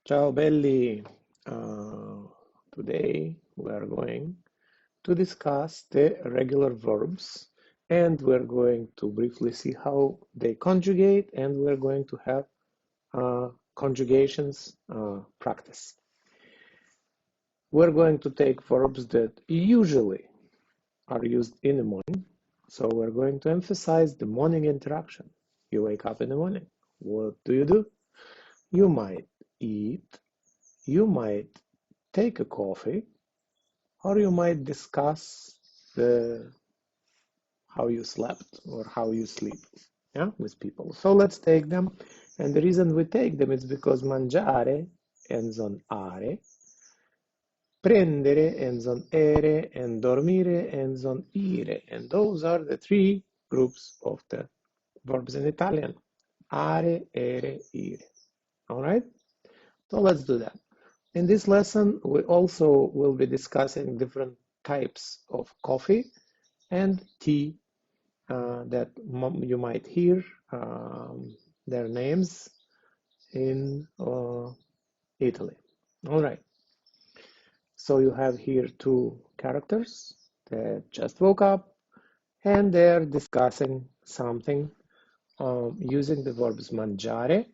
Ciao belli! Today we are going to discuss the regular verbs and we're going to briefly see how they conjugate and we're going to have conjugations practice. We're going to take verbs that usually are used in the morning. So we're going to emphasize the morning interaction. You wake up in the morning. What do? You might eat. You might take a coffee, or you might discuss how you slept or how you sleep, with people. So let's take them. And the reason we take them is because mangiare ends on are, prendere ends on ere, and dormire ends on ire. And those are the three groups of the verbs in Italian. Are, ere, ire. All right? So let's do that. In this lesson, we also will be discussing different types of coffee and tea that you might hear their names in Italy. All right. So you have here two characters that just woke up and they're discussing something using the verbs mangiare,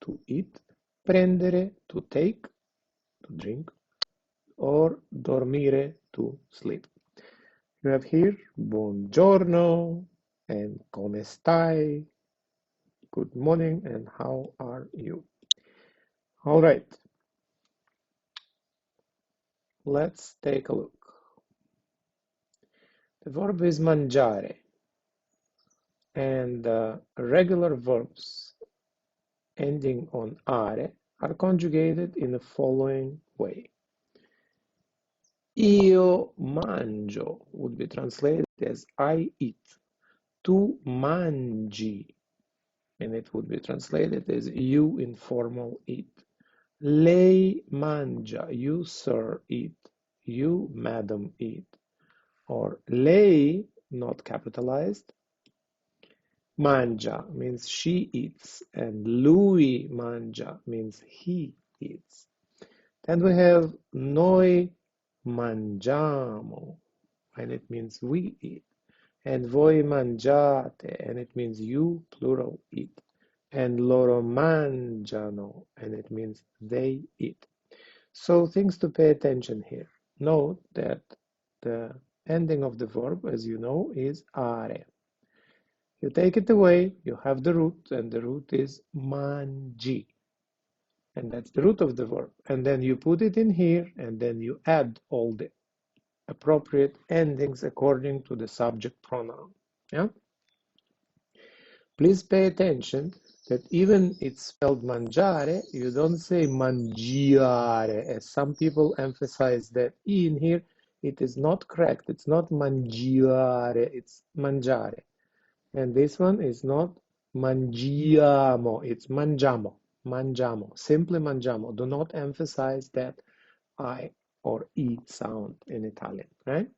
to eat, prendere, to take, to drink, or dormire, to sleep. You have here buongiorno and come stai, good morning and how are you. All right, let's take a look. The verb is mangiare and regular verbs ending on are conjugated in the following way. Io mangio would be translated as I eat. Tu mangi, and it would be translated as you informal eat. Lei mangia, you sir eat, you madam eat. Or lei, not capitalized, mangia means she eats, and lui mangia means he eats. Then we have noi mangiamo, and it means we eat. And voi mangiate, and it means you, plural, eat. And loro mangiano, and it means they eat. So things to pay attention here. Note that the ending of the verb, as you know, is are. You take it away, you have the root, and the root is mangi. And that's the root of the verb. And then you put it in here, and then you add all the appropriate endings according to the subject pronoun. Yeah? Please pay attention that even it's spelled mangiare, you don't say mangiare, as some people emphasize that E in here. It is not correct. It's not mangiare, it's mangiare. And this one is not mangiamo, it's mangiamo, mangiamo, simply mangiamo. Do not emphasize that I or E sound in Italian, right?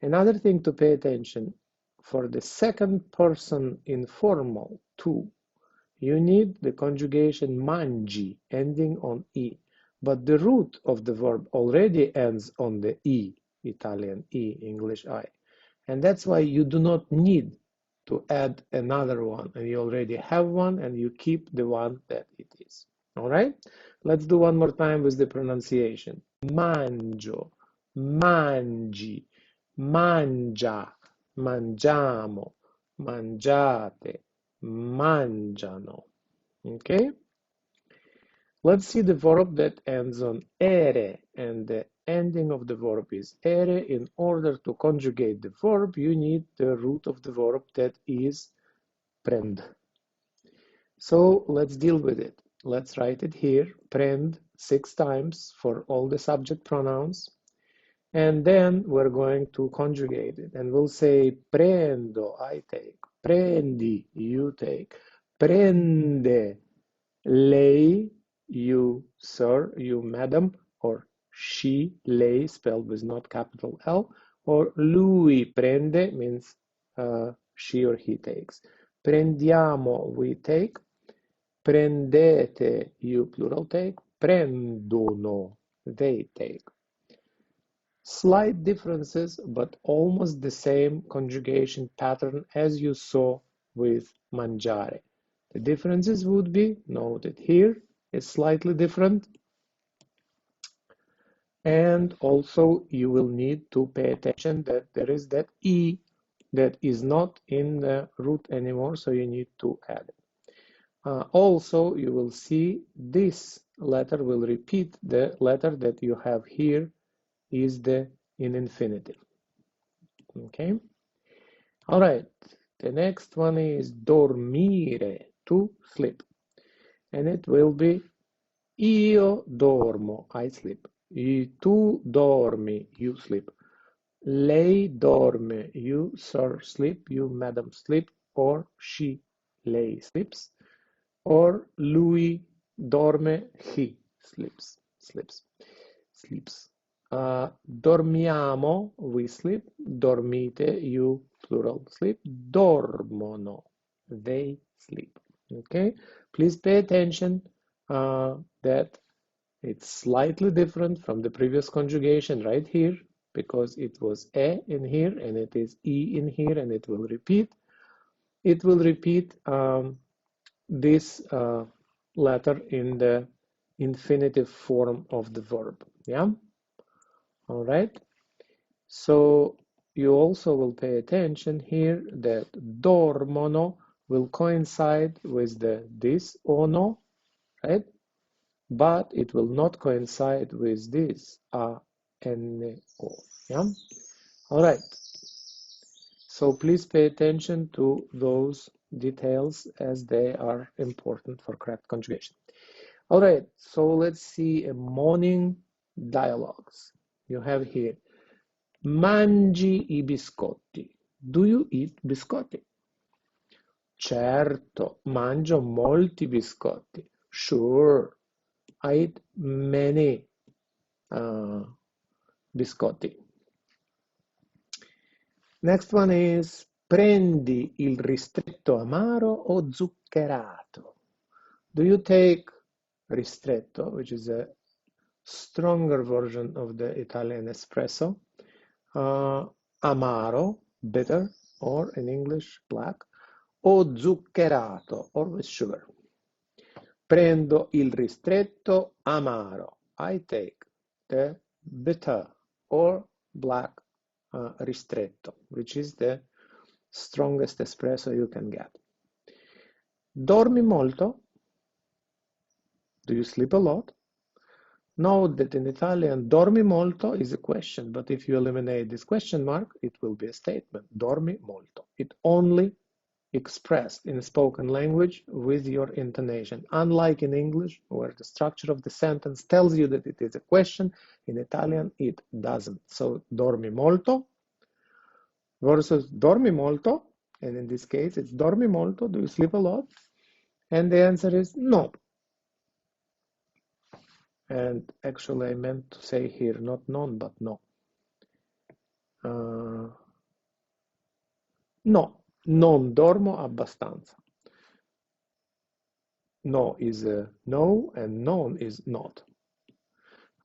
Another thing to pay attention, for the second person informal tu, you need the conjugation mangi ending on E, but the root of the verb already ends on the E, Italian E, English I. And that's why you do not need to add another one, and you already have one, and you keep the one that it is. All right? Let's do one more time with the pronunciation. Mangio, mangi, mangia, mangiamo, mangiate, mangiano. Okay? Let's see the verb that ends on ere, and the ending of the verb is ere. In order to conjugate the verb, you need the root of the verb that is prend. So let's deal with it. Let's write it here, prend 6 times for all the subject pronouns. And then we're going to conjugate it. And we'll say prendo, I take. Prendi, you take. Prende, lei, you, sir, you, madam, or she, lei, spelled with not capital L, or lui prende means she or he takes. Prendiamo, we take. Prendete, you, plural, take. prendono, they take. Slight differences, but almost the same conjugation pattern as you saw with mangiare. The differences would be noted here, is slightly different. And also you will need to pay attention that there is that E that is not in the root anymore, so you need to add it. Also, you will see this letter will repeat the letter that you have here is the in infinitive. Okay. All right. The next one is dormire, to sleep. And it will be io dormo, I sleep. Tu dormi, you sleep. Lei dorme, you sir sleep, you madam sleep, or she, lei sleeps, or lui dorme, he sleeps. Dormiamo, we sleep. Dormite, you plural sleep. Dormono, they sleep. Okay, please pay attention that it's slightly different from the previous conjugation right here because it was e in here and it is e in here and it will repeat. It will repeat this letter in the infinitive form of the verb. Yeah. All right. So you also will pay attention here that dormono will coincide with the this ono, right? But it will not coincide with this a n o. Yeah. All right. So please pay attention to those details as they are important for correct conjugation. All right. So let's see a morning dialogues. You have here. Mangi I biscotti. Do you eat biscotti? Certo, mangio molti biscotti. Sure, I eat many biscotti. Next one is prendi il ristretto amaro o zuccherato? Do you take ristretto, which is a stronger version of the Italian espresso, amaro, bitter, or in English, black, o zuccherato, or with sugar? Prendo il ristretto amaro. I take the bitter or black ristretto, which is the strongest espresso you can get. Dormi molto? Do you sleep a lot? Note that in Italian, dormi molto is a question, but if you eliminate this question mark, it will be a statement. Dormi molto. It only expressed in spoken language with your intonation. Unlike in English, where the structure of the sentence tells you that it is a question, in Italian it doesn't. So, dormi molto versus dormi molto, and in this case it's dormi molto, do you sleep a lot? And the answer is no. And actually I meant to say here not non, but no. No, non dormo abbastanza. No is no and non is not.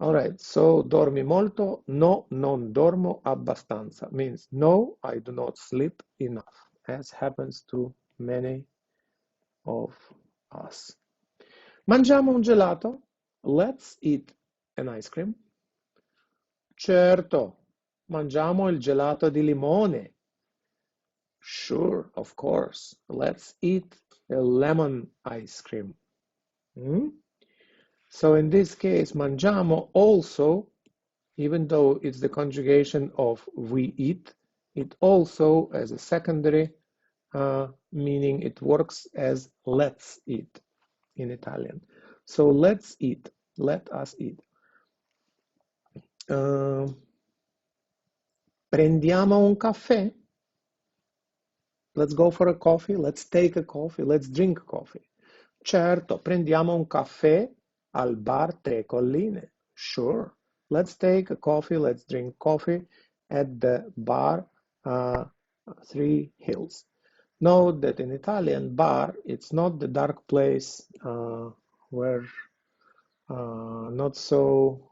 All right, so dormi molto, no, non dormo abbastanza means no, I do not sleep enough, as happens to many of us. Mangiamo un gelato? Let's eat an ice cream. Certo, mangiamo il gelato di limone. Sure, of course, let's eat a lemon ice cream. So in this case, mangiamo also, even though it's the conjugation of we eat, it also, as a secondary meaning, it works as let's eat in Italian. So let's eat, let us eat. Prendiamo un caffè? Let's go for a coffee, let's take a coffee, let's drink coffee. Certo, prendiamo un caffè al bar Tre Colline. Sure, let's take a coffee, let's drink coffee at the bar Three Hills. Note that in Italian, bar, it's not the dark place where not so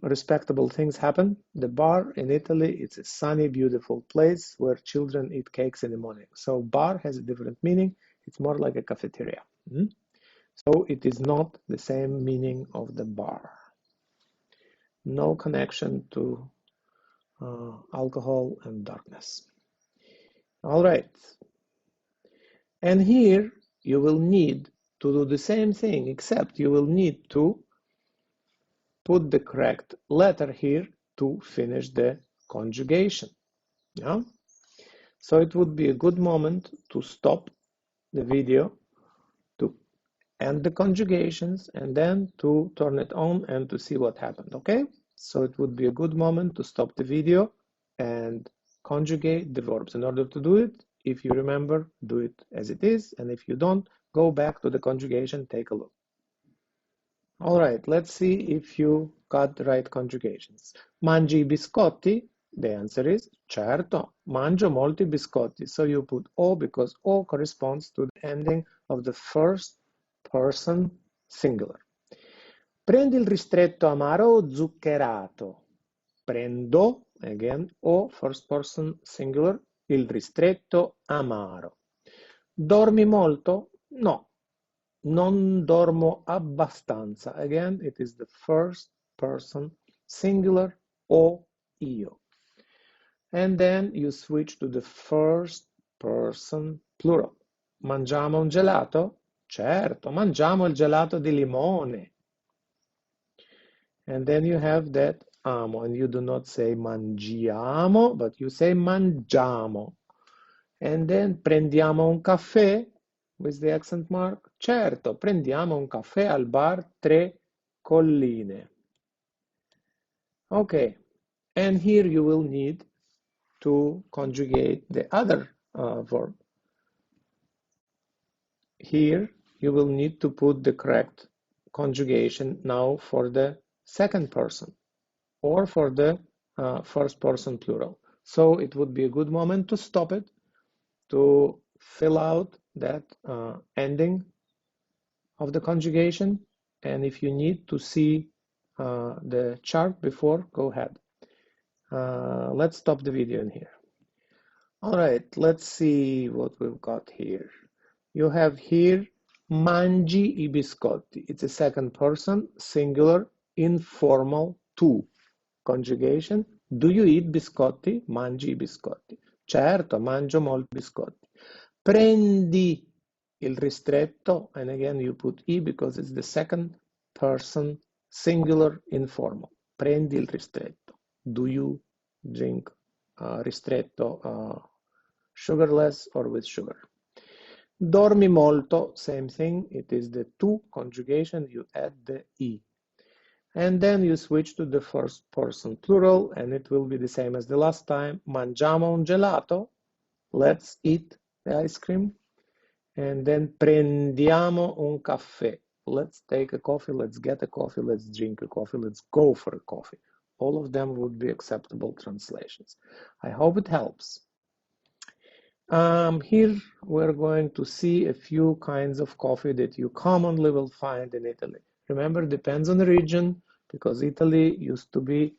respectable things happen. The bar in Italy, it's a sunny, beautiful place where children eat cakes in the morning. So bar has a different meaning. It's more like a cafeteria. So it is not the same meaning of the bar. No connection to alcohol and darkness. All right. And here you will need to do the same thing, except you will need to put the correct letter here to finish the conjugation. Yeah? So it would be a good moment to stop the video, to end the conjugations, and then to turn it on and to see what happened, okay? So it would be a good moment to stop the video and conjugate the verbs. In order to do it, if you remember, do it as it is, and if you don't, go back to the conjugation, take a look. All right, let's see if you got the right conjugations. Mangi i biscotti? The answer is certo, mangio molti biscotti. So you put O because O corresponds to the ending of the first person singular. Prendi il ristretto amaro o zuccherato? Prendo, again, O, first person singular, il ristretto amaro. Dormi molto? No. Non dormo abbastanza. Again, it is the first person singular, o io. And then you switch to the first person plural. Mangiamo un gelato? Certo, mangiamo il gelato di limone. And then you have that amo, and you do not say mangiamo, but you say mangiamo. And then prendiamo un caffè? With the accent mark? Certo, prendiamo un caffè al bar Tre Colline. Okay, and here you will need to conjugate the other verb. Here you will need to put the correct conjugation now for the second person or for the first person plural. So it would be a good moment to stop it, to fill out that ending of the conjugation, and if you need to see the chart before, go ahead. Let's stop the video in here. All right, let's see what we've got here. You have here mangi I biscotti. It's a second person, singular, informal, tu. Conjugation. Do you eat biscotti? Mangi I biscotti. Certo, mangio molti biscotti. Prendi il ristretto, and again you put I because it's the second person singular informal. Prendi il ristretto. Do you drink ristretto sugarless or with sugar? Dormi molto, same thing. It is the tu conjugation. You add the I. And then you switch to the first person plural, and it will be the same as the last time. Mangiamo un gelato. Let's eat the ice cream. And then prendiamo un caffè. Let's take a coffee, let's get a coffee, let's drink a coffee, let's go for a coffee. All of them would be acceptable translations. I hope it helps. Here we're going to see a few kinds of coffee that you commonly will find in Italy. Remember, it depends on the region, because Italy used to be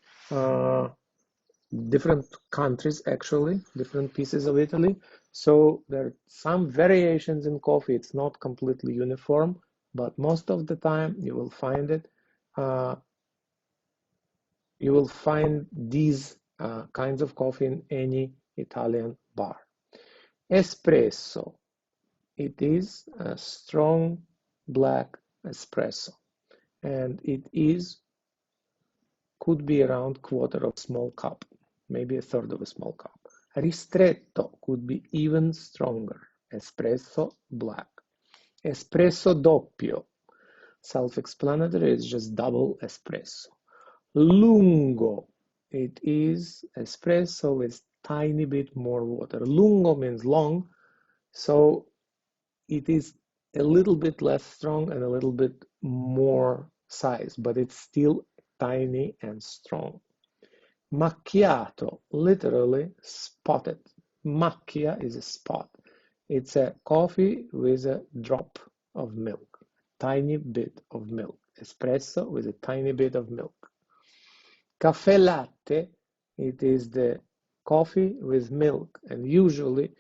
different countries, actually, different pieces of Italy. So there are some variations in coffee. It's not completely uniform, but most of the time you will find it. You will find these kinds of coffee in any Italian bar. Espresso. It is a strong black espresso, and it could be around quarter of a small cup, maybe a third of a small cup. Ristretto could be even stronger. Espresso black. Espresso doppio. Self-explanatory, it's just double espresso. Lungo. It is espresso with tiny bit more water. Lungo means long, so it is a little bit less strong and a little bit more size, but it's still tiny and strong. Macchiato, literally spotted. Macchia is a spot. It's a coffee with a drop of milk. tiny bit of milk. Espresso with a tiny bit of milk. Caffè latte, it is the coffee with milk, and usually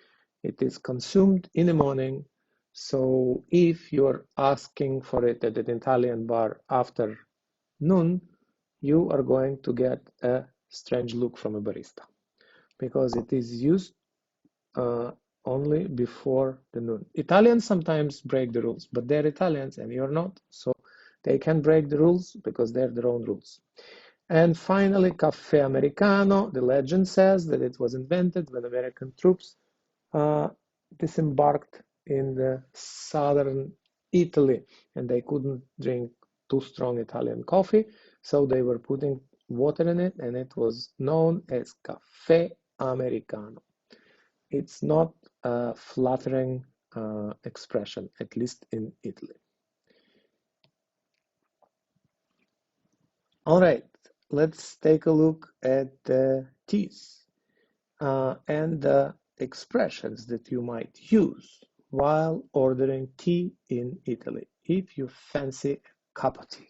it is consumed in the morning. So if you're asking for it at an Italian bar after noon, you are going to get a strange look from a barista because it is used only before the noon. Italians sometimes break the rules, but they're Italians and you're not, so they can break the rules because they're their own rules. And finally, Caffè Americano. The legend says that it was invented when American troops disembarked in the southern Italy and they couldn't drink too strong Italian coffee, so they were putting water in it and it was known as Caffè Americano. It's not a flattering expression, at least in Italy. All right, let's take a look at the T's and the expressions that you might use while ordering tea in Italy, if you fancy a cup of tea.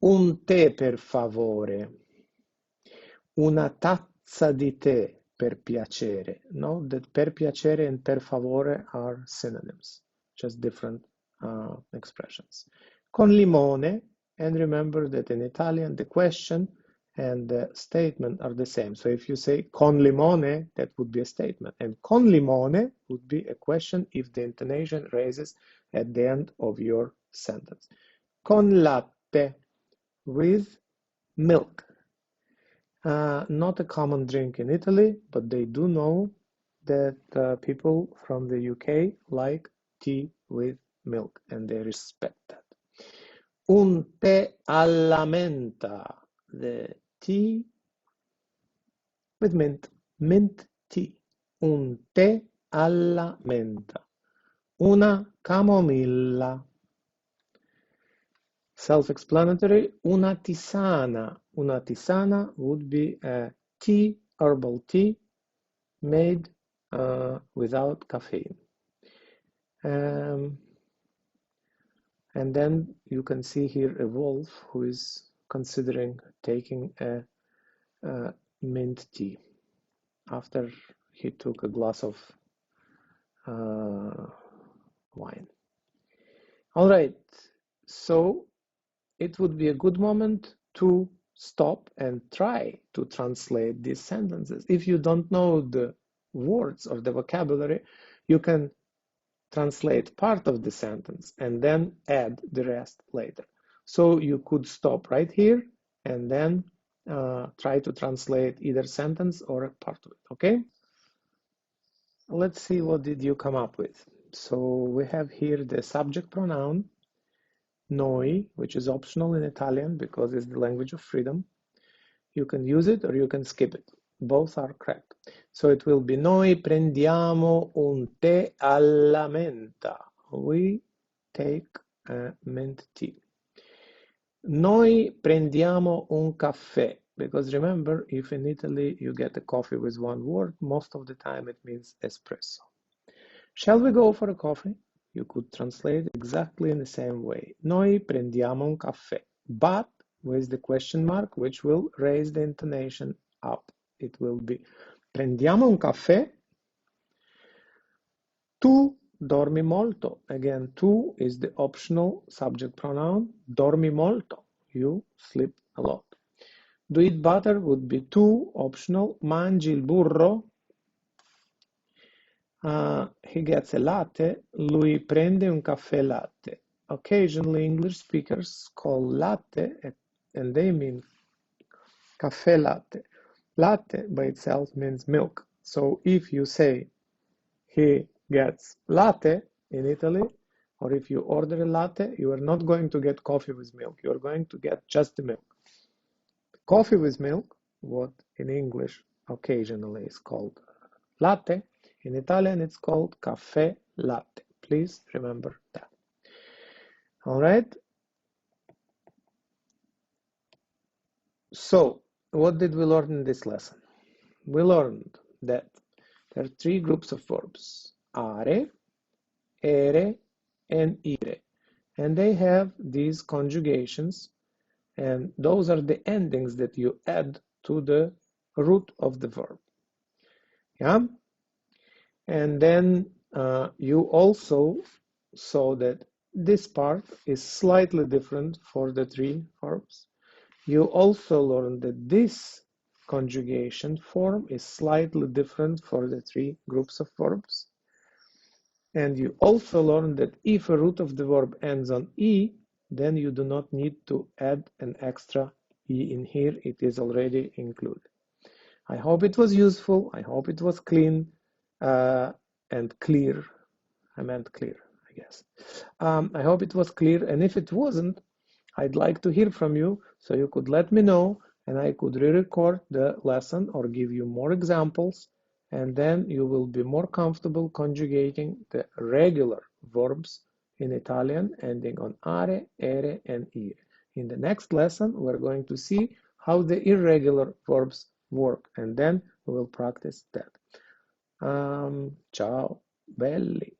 Un tè per favore. Una tazza di tè per piacere. Note that per piacere and per favore are synonyms, just different expressions. Con limone, and remember that in Italian the question and the statement are the same. So if you say con limone, that would be a statement, and con limone would be a question if the intonation raises at the end of your sentence. Con latte, with milk. Not a common drink in Italy, but they do know that people from the UK like tea with milk and they respect that. Un tè alla menta, the tea with mint, mint tea. Un tè alla menta. Una camomilla. Self-explanatory. Una tisana. Una tisana would be a tea, herbal tea, made without caffeine. And then you can see here a wolf who is considering taking a mint tea after he took a glass of wine. All right, so it would be a good moment to stop and try to translate these sentences. If you don't know the words or the vocabulary, you can translate part of the sentence and then add the rest later. So you could stop right here and then try to translate either sentence or a part of it, okay? Let's see what did you come up with. So we have here the subject pronoun, noi, which is optional in Italian because it's the language of freedom. You can use it or you can skip it. Both are correct. So it will be noi prendiamo un tè alla menta. We take a mint tea. Noi prendiamo un caffè. Because remember, if in Italy you get a coffee with one word, most of the time it means espresso. Shall we go for a coffee? You could translate exactly in the same way. Noi prendiamo un caffè, but with the question mark, which will raise the intonation up. It will be prendiamo un caffè. Tu dormi molto. Again, tu is the optional subject pronoun. Dormi molto. You sleep a lot. Do eat butter would be tu, optional. Mangi il burro. He gets a latte. Lui prende un caffè latte. Occasionally, English speakers call latte, and they mean caffè latte. Latte by itself means milk. So if you say he gets latte in Italy, or if you order a latte, you are not going to get coffee with milk. You are going to get just the milk. Coffee with milk, what in English occasionally is called latte, in Italian it's called caffè latte. Please remember that. All right. So, what did we learn in this lesson? We learned that there are three groups of verbs: are, ere, and ire. and they have these conjugations, and those are the endings that you add to the root of the verb. Yeah, and then you also saw that this part is slightly different for the three verbs. You also learned that this conjugation form is slightly different for the three groups of verbs. And you also learned that if a root of the verb ends on E, then you do not need to add an extra E in here. It is already included. I hope it was useful. I hope it was clean and clear. I meant clear, I guess. I hope it was clear. And if it wasn't, I'd like to hear from you, so you could let me know and I could re-record the lesson or give you more examples, and then you will be more comfortable conjugating the regular verbs in Italian ending on are, ere, and ire. In the next lesson, we're going to see how the irregular verbs work, and then we will practice that. Ciao, belli.